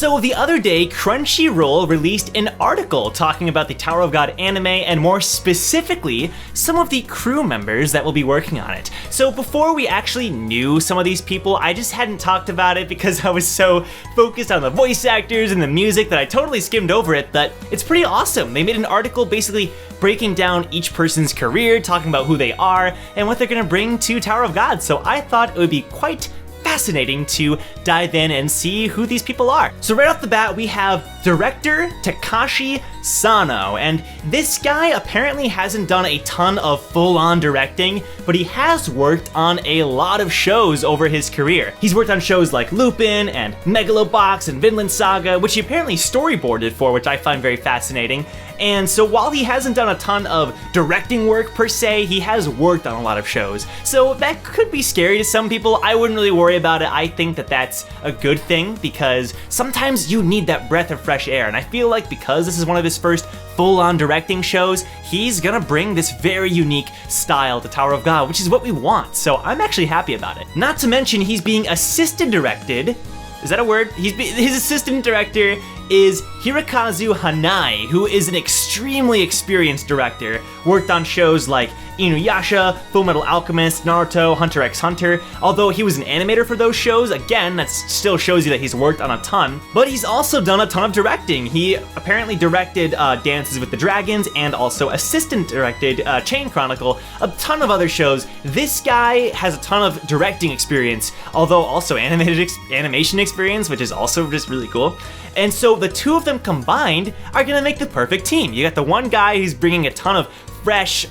So the other day, Crunchyroll released an article talking about the Tower of God anime and more specifically, some of the crew members that will be working on it. So before we actually knew some of these people, I just hadn't talked about it because I was so focused on the voice actors and the music that I totally skimmed over it, but it's pretty awesome. They made an article basically breaking down each person's career, talking about who they are, and what they're gonna bring to Tower of God. So I thought it would be quite fascinating to dive in and see who these people are. So right off the bat, we have director Takashi Sano, and this guy apparently hasn't done a ton of full-on directing, but he has worked on a lot of shows over his career. He's worked on shows like Lupin and Megalobox and Vinland Saga, which he apparently storyboarded for, which I find very fascinating. And so while he hasn't done a ton of directing work per se, he has worked on a lot of shows. So that could be scary to some people. I wouldn't really worry about it. I think that that's a good thing because sometimes you need that breath of fresh air. And I feel like because this is one of his first full-on directing shows, he's gonna bring this very unique style to Tower of God, which is what we want. So I'm actually happy about it. Not to mention he's being assistant directed. Is that a word? His assistant director is Hirokazu Hanai, who is an extremely experienced director, worked on shows like Inuyasha, Fullmetal Alchemist, Naruto, Hunter x Hunter. Although he was an animator for those shows, again, that still shows you that he's worked on a ton, but he's also done a ton of directing. He apparently directed Dances with the Dragons and also assistant directed Chain Chronicle, a ton of other shows. This guy has a ton of directing experience, although also animation experience, which is also just really cool. And so the two of them combined are gonna make the perfect team. You got the one guy who's bringing a ton of fresh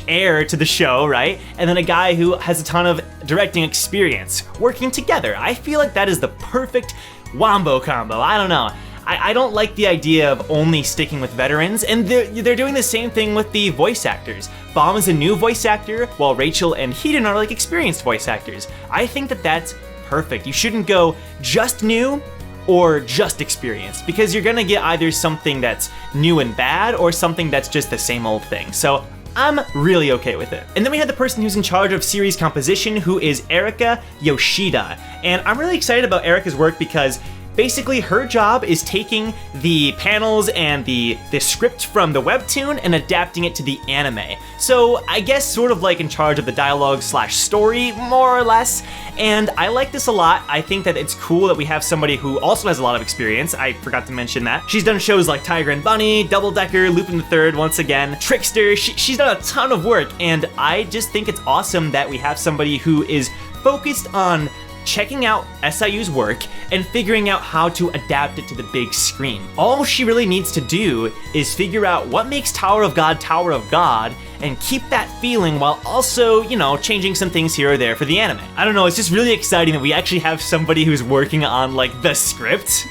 air to the show, right? And then a guy who has a ton of directing experience working together. I feel like that is the perfect wombo combo. I don't know. I don't like the idea of only sticking with veterans, and they're doing the same thing with the voice actors. Bomb is a new voice actor, while Rachel and Hiden are like experienced voice actors. I think that that's perfect. You shouldn't go just new or just experienced, because you're gonna get either something that's new and bad or something that's just the same old thing. So I'm really okay with it. And then we had the person who's in charge of series composition, who is Erika Yoshida. And I'm really excited about Erika's work because basically her job is taking the panels and the script from the webtoon and adapting it to the anime. So I guess sort of like in charge of the dialogue / story, more or less. And I like this a lot. I think that it's cool that we have somebody who also has a lot of experience. I forgot to mention that. She's done shows like Tiger and Bunny, Double Decker, Lupin III once again, Trickster. She's done a ton of work, and I just think it's awesome that we have somebody who is focused on checking out SIU's work and figuring out how to adapt it to the big screen. All she really needs to do is figure out what makes Tower of God, and keep that feeling while also, you know, changing some things here or there for the anime. I don't know, it's just really exciting that we actually have somebody who's working on like the script.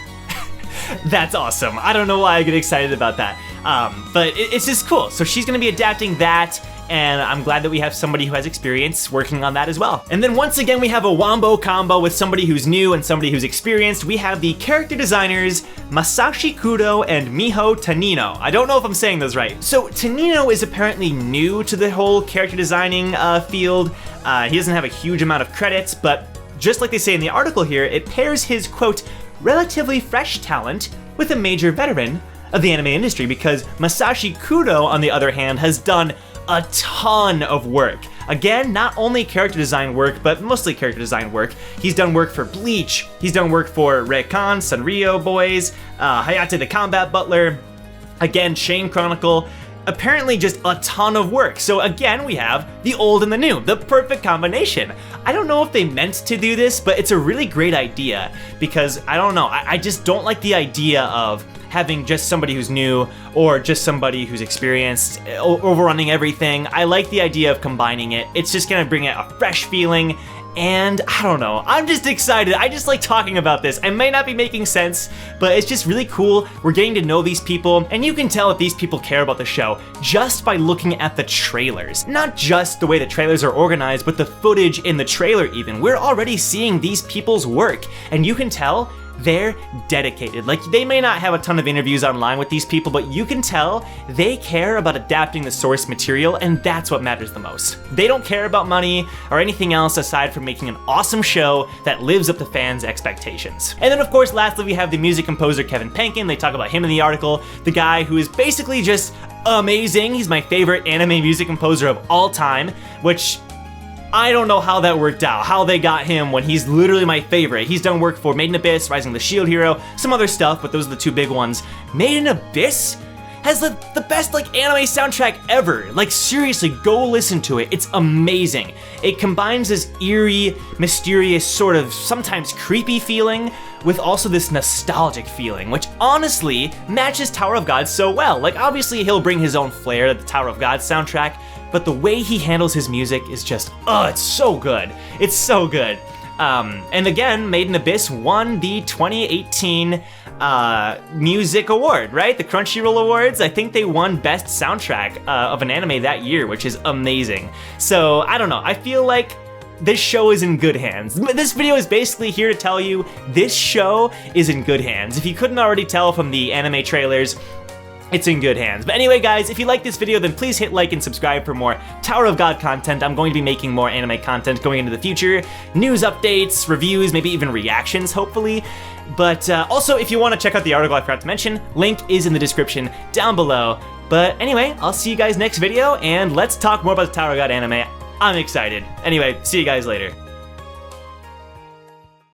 That's awesome. I don't know why I get excited about that. But it's just cool. So she's gonna be adapting that, and I'm glad that we have somebody who has experience working on that as well. And then once again, we have a wombo combo with somebody who's new and somebody who's experienced. We have the character designers Masashi Kudo and Miho Tanino. I don't know if I'm saying those right. So Tanino is apparently new to the whole character designing field. He doesn't have a huge amount of credits, but just like they say in the article here, it pairs his, quote, relatively fresh talent with a major veteran of the anime industry, because Masashi Kudo, on the other hand, has done a ton of work. Again, not only character design work, but mostly character design work. He's done work for Bleach, he's done work for Recon, Sanrio Boys, Hayate the Combat Butler, again, Chain Chronicle, apparently just a ton of work. So again, we have the old and the new, the perfect combination. I don't know if they meant to do this, but it's a really great idea, because I don't know, I just don't like the idea of having just somebody who's new or just somebody who's experienced overrunning everything. I like the idea of combining it. It's just gonna bring out a fresh feeling, and I don't know, I'm just excited. I just like talking about this. I might not be making sense, but it's just really cool. We're getting to know these people, and you can tell if these people care about the show just by looking at the trailers. Not just the way the trailers are organized, but the footage in the trailer even. We're already seeing these people's work, and you can tell they're dedicated. Like, they may not have a ton of interviews online with these people, but you can tell they care about adapting the source material, and that's what matters the most. They don't care about money or anything else aside from making an awesome show that lives up to fans' expectations. And then, of course, lastly, we have the music composer Kevin Penkin. They talk about him in the article, the guy who is basically just amazing. He's my favorite anime music composer of all time, which I don't know how that worked out, how they got him when he's literally my favorite. He's done work for Made in Abyss, Rising of the Shield Hero, some other stuff, but those are the two big ones. Made in Abyss has the best anime soundtrack ever. Like, seriously, go listen to it. It's amazing. It combines this eerie, mysterious, sort of sometimes creepy feeling with also this nostalgic feeling, which honestly matches Tower of God so well. Like, obviously he'll bring his own flair to the Tower of God soundtrack, but the way he handles his music is just, it's so good. It's so good. And again, Made in Abyss won the 2018 Music Award, right? The Crunchyroll Awards. I think they won Best Soundtrack of an anime that year, which is amazing. So, I don't know. I feel like this show is in good hands. This video is basically here to tell you this show is in good hands. If you couldn't already tell from the anime trailers, it's in good hands. But anyway, guys, if you like this video, then please hit like and subscribe for more Tower of God content. I'm going to be making more anime content going into the future. News updates, reviews, maybe even reactions, hopefully. But also, if you want to check out the article I forgot to mention, link is in the description down below. But anyway, I'll see you guys next video, and let's talk more about the Tower of God anime. I'm excited. Anyway, see you guys later.